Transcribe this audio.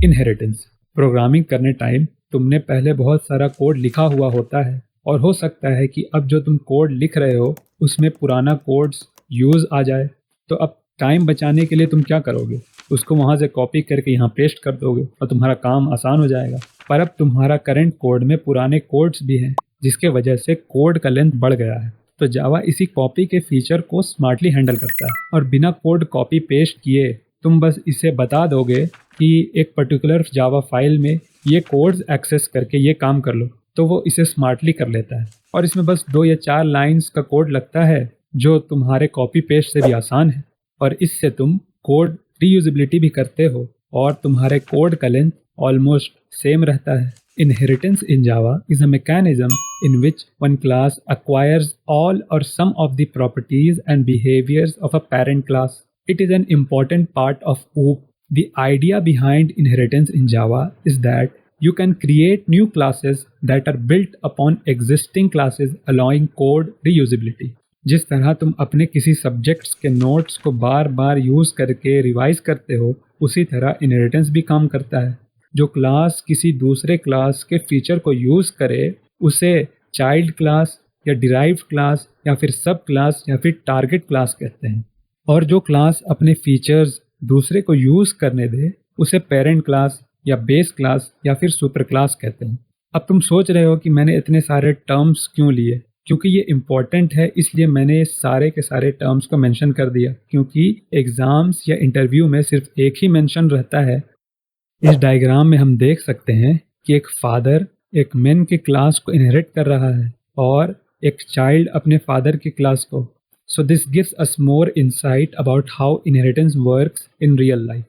Inheritance. Programming करने time तुमने पहले बहुत सारा कोड लिखा हुआ होता है और हो सकता है कि अब जो तुम कोड लिख रहे हो उसमें पुराना कोड्स यूज़ आ जाए। तो अब टाइम बचाने के लिए तुम क्या करोगे? उसको वहाँ से कॉपी करके यहाँ पेस्ट कर दोगे और तुम्हारा काम आसान हो जाएगा। पर अब तुम्हारा करंट कोड में पुराने कोड्स भी हैं जिसके वजह से कोड का लेंथ बढ़ गया है। तो जावा इसी कॉपी के फीचर को स्मार्टली हैंडल करता है और बिना कोड कॉपी पेस्ट किए तुम बस इसे बता दोगे कि एक पर्टिकुलर जावा फाइल में ये कोड्स एक्सेस करके ये काम कर लो, तो वो इसे स्मार्टली कर लेता है। और इसमें बस 2 या 4 लाइंस का कोड लगता है जो तुम्हारे कॉपी पेस्ट से भी आसान है और इससे तुम कोड रीयूजेबिलिटी भी करते हो और तुम्हारे कोड का लेंथ ऑलमोस्ट सेम रहता है। Inheritance in Java is a mechanism in which one class acquires all or some of the properties and behaviors of a parent class. It is an important part of OOP. The idea behind inheritance in Java is that you can create new classes that are built upon existing classes, allowing code reusability. जिस तरह तुम अपने किसी subjects के notes को बार बार use करके revise करते हो, उसी तरह इनहेरिटेंस भी काम करता है। जो क्लास किसी दूसरे क्लास के फीचर को यूज़ करे उसे चाइल्ड क्लास या डिराइव्ड क्लास या फिर सब क्लास या फिर टारगेट क्लास कहते हैं। और जो क्लास अपने फीचर्स दूसरे को यूज़ करने दे उसे पेरेंट क्लास या बेस क्लास या फिर सुपर क्लास कहते हैं। अब तुम सोच रहे हो कि मैंने इतने सारे टर्म्स क्यों लिए? क्योंकि ये इम्पॉर्टेंट है, इसलिए मैंने सारे के सारे टर्म्स को मेंशन कर दिया, क्योंकि एग्ज़ाम्स या इंटरव्यू में सिर्फ एक ही मेंशन रहता है। इस डायग्राम में हम देख सकते हैं कि एक फादर एक मेन के क्लास को इनहेरिट कर रहा है और एक चाइल्ड अपने फादर की क्लास को। So this gives us more insight about how inheritance works in real life.